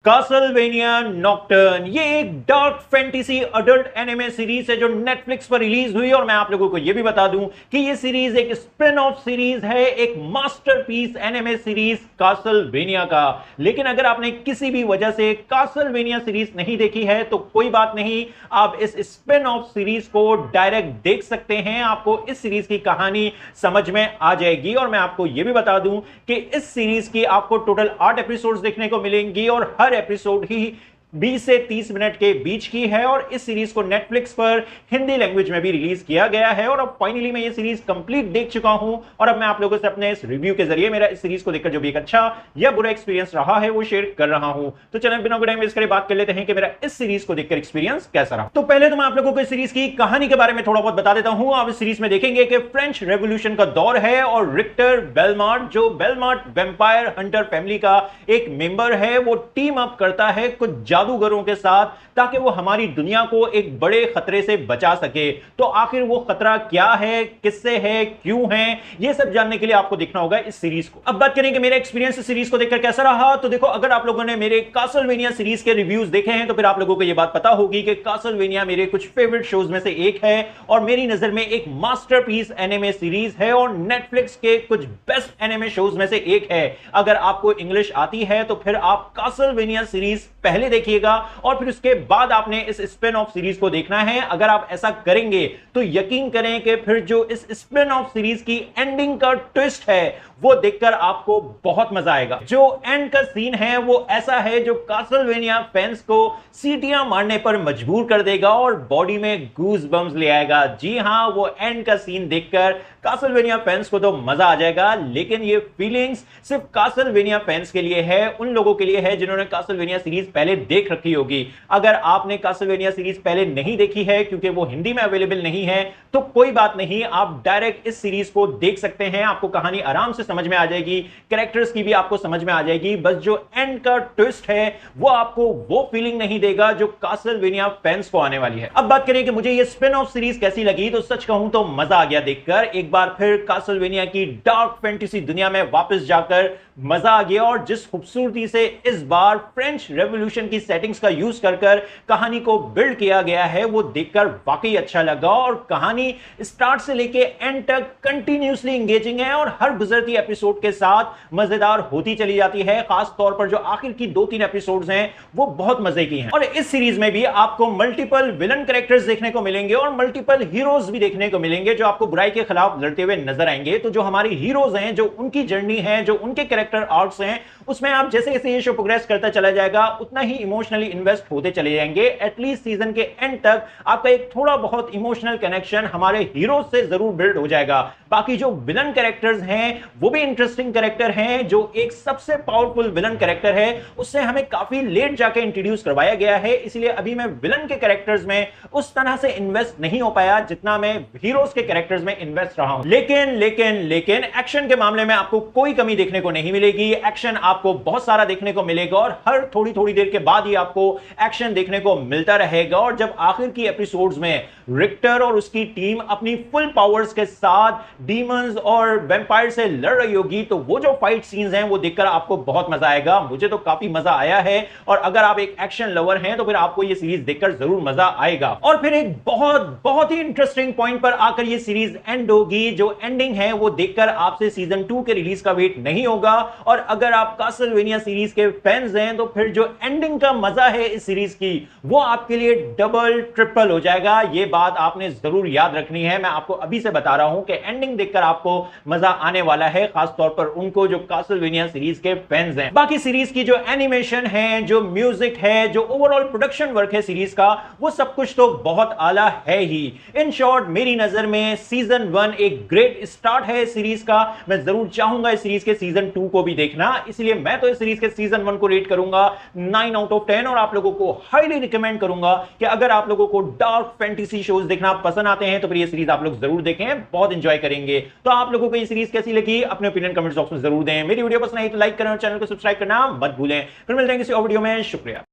कासलवेनिया Nocturne ये एक dark fantasy adult anime series है जो नेटफ्लिक्स पर रिलीज हुई। और मैं आप लोगों को यह भी बता दूं कि ये सीरीज एक स्पिन ऑफ सीरीज है, एक मास्टरपीस एनिमे सीरीज कासलवेनिया का। लेकिन अगर आपने किसी भी वजह से कासलवेनिया सीरीज नहीं देखी है तो कोई बात नहीं, आप इस स्पिन ऑफ सीरीज को डायरेक्ट देख सकते हैं। आपको इस सीरीज की कहानी समझ में आ जाएगी। और मैं आपको यह भी बता दूं कि इस सीरीज की आपको टोटल 8 एपिसोड्स देखने को मिलेंगी और हर एपिसोड ही 20 से 30 मिनट के बीच की है। और इस सीरीज को नेटफ्लिक्स पर हिंदी लैंग्वेज में भी रिलीज किया गया है। और अब फाइनली मैं ये सीरीज कंप्लीट देख चुका हूं और अब मैं आप लोगों से अपने इस रिव्यू के जरिए मेरा इस सीरीज को देखकर जो भी एक अच्छा या बुरा एक्सपीरियंस रहा है वो शेयर कर रहा हूं। तो चलिए बिना कोई टाइम वेस्ट करे बात कर लेते हैं कि मेरा इस सीरीज को देखकर एक्सपीरियंस कैसा रहा। तो पहले तो मैं आप लोगों को इस सीरीज की कहानी के बारे में थोड़ा बहुत बता देता हूं। आप इस सीरीज में देखेंगे कि फ्रेंच रेवोल्यूशन का दौर है और रिक्टर बेलमार्ट, जो बेलमार्ट वेम्पायर हंटर फैमिली का एक मेंबर है, वो टीम अप करता है कुछ जादूगरों के साथ ताकि वो हमारी दुनिया को एक बड़े खतरे से बचा सके। तो आखिर वो खतरा क्या है, किससे है, क्यों है, ये सब जानने के लिए आपको देखना होगा इस सीरीज को। अब बात करें कि मेरा एक्सपीरियंस इस सीरीज को देखकर कैसा रहा। तो देखो, अगर आप लोगों ने मेरे कासलवेनिया सीरीज के रिव्यूज देखे हैं तो फिर आप लोगों को यह बात पता होगी कि कासलवेनिया मेरे कुछ फेवरेट शोज में से एक है और मेरी नजर में एक मास्टरपीस एनिमे सीरीज है और नेटफ्लिक्स के कुछ बेस्ट एनिमे शोज में से एक है। अगर आपको इंग्लिश आती है तो फिर आप कासलवेनिया सीरीज पहले देखिएगा और फिर उसके बाद आपने इस स्पिन ऑफ सीरीज को देखना है। अगर आप ऐसा करेंगे तो यकीन करें कि फिर जो इस स्पिन ऑफ सीरीज की एंडिंग का ट्विस्ट है वो देखकर आपको बहुत मजा आएगा। जो एंड का सीन है वो ऐसा है जो कासलवेनिया फैंस को सीटियां मारने पर मजबूर कर देगा और बॉडी में गूज बम्स ले आएगा। जी हां, वो एंड का सीन देखकर कासलवेनिया फैंस को तो मजा आ जाएगा। लेकिन ये फीलिंग्स सिर्फ कासलवेनिया फैंस के लिए है, उन लोगों के लिए है जिन्होंने कासलवेनिया सीरीज पहले देख रखी होगी। अगर आपने कासलवेनिया सीरीज पहले नहीं देखी है क्योंकि वो हिंदी में अवेलेबल नहीं है तो कोई बात नहीं, आप डायरेक्ट इस सीरीज को देख सकते हैं। आपको कहानी आराम से समझ में आ जाएगी, कैरेक्टर्स की भी आपको समझ में आ जाएगी। बस जो एंड का ट्विस्ट है वो आपको वो फीलिंग नहीं देगा जो कासलवेनिया फैंस को आने वाली है। अब बात करें कि मुझे ये स्पिन ऑफ सीरीज कैसी लगी, तो सच कहूं तो मजा आ गया देखकर। एक बार फिर कासलवेनिया की डार्क फैंटेसी दुनिया में वापस जाकर मजा आ गया। और जिस खूबसूरती से इस बार फ्रेंच रेवोल्यूशन की सेटिंग्स का यूज कर कहानी को बिल्ड किया गया है वो देखकर वाकई अच्छा लगा। और कहानी स्टार्ट से लेके एंड तक कंटिन्यूअसली एंगेजिंग है और हर गुजरती एपिसोड के साथ मजेदार होती चली जाती है। खास तौर पर जो आखिर की 2-3 एपिसोड्स हैं वो बहुत मजे की हैं। और इस सीरीज में भी आपको मल्टीपल विलन कैरेक्टर्स देखने को मिलेंगे और मल्टीपल हीरोज भी देखने को मिलेंगे जो आपको बुराई के खिलाफ लड़ते हुए नजर आएंगे। तो जो हमारे हीरोज हैं, जो उनकी जर्नी है, जो उनके कैरेक्टर आर्क्स हैं, उसमें आप जैसे जैसे ये शो प्रोग्रेस करता चला जाएगा उतना ही इमोशनली इन्वेस्ट होते चले जाएंगे। एटलीस्ट सीजन के एंड तक आपका एक थोड़ा बहुत इमोशनल कनेक्शन हमारे हीरोज से जरूर बिल्ड हो जाएगा। बाकी जो विलन कैरेक्टर्स हैं वो भी इंटरेस्टिंग कैरेक्टर हैं। जो एक सबसे पावरफुल विलन कैरेक्टर है उससे हमें काफी लेट जाके इंट्रोड्यूस करवाया गया है, इसलिए अभी मैं विलन के कैरेक्टर्स में उस तरह से इन्वेस्ट नहीं हो पाया जितना मैं हीरोज के कैरेक्टर्स में इन्वेस्ट रहा हूं। लेकिन एक्शन के मामले में आपको कोई कमी देखने को नहीं मिलेगी। एक्शन आपको बहुत सारा देखने को मिलेगा और हर थोड़ी थोड़ी देर के बाद ही आपको एक्शन देखने को मिलता रहेगा। और जब आखिर की एपिसोड्स में रिक्टर और उसकी टीम अपनी फुल पावर्स के साथ डीमंस और वैम्पायर से लड़ रही होगी तो वो जो फाइट सीन्स हैं वो देखकर आपको बहुत मजा आएगा। मुझे तो काफी मजा आया है और अगर आप एक एक्शन लवर हैं तो फिर आपको ये सीरीज देखकर जरूर मजा आएगा। और फिर एक बहुत ही इंटरेस्टिंग पॉइंट पर आकर ये सीरीज एंड होगी। जो एंडिंग है वो देखकर आपसे सीजन 2 के रिलीज का वेट नहीं होगा। और अगर आप कासलवेनिया सीरीज के फैंस हैं तो फिर जो एंडिंग का मजा है इस सीरीज की वो आपके लिए डबल ट्रिपल हो जाएगा। ये बात आपने जरूर याद रखनी है। मैं आपको अभी से बता रहा हूं कि एंडिंग देखकर आपको मजा आने वाला है, खास तौर पर उनको जो कासलवेनिया सीरीज के फैंस हैं। बाकी सीरीज की जो एनिमेशन है, जो म्यूजिक है, जो ओवरऑल प्रोडक्शन वर्क है सीरीज का, वो सब कुछ तो बहुत आला है ही। इन शॉर्ट मेरी नजर में सीजन 1 एक ग्रेट स्टार्ट है इस सीरीज का। मैं जरूर चाहूंगा इस सीरीज के सीजन 2 को भी देखना, इसलिए मैं तो इस सीरीज के सीजन 1 को रेट करूंगा 9 आउट ऑफ 10 और आप लोगों को हाईली रिकमेंड करूंगा कि अगर आप लोगों को डार्क फैंटेसी शोज देखना पसंद आते हैं तो फिर ये सीरीज आप लोग जरूर देखें, बहुत एंजॉय करेंगे। तो आप लोगों को ये सीरीज कैसी लगी अपने ओपिनियन कमेंट बॉक्स में जरूर दें। मेरी वीडियो पसंद आई तो लाइक करें और चैनल को सब्सक्राइब करना मत भूलें। फिर मिलते हैं किसी और वीडियो में। शुक्रिया।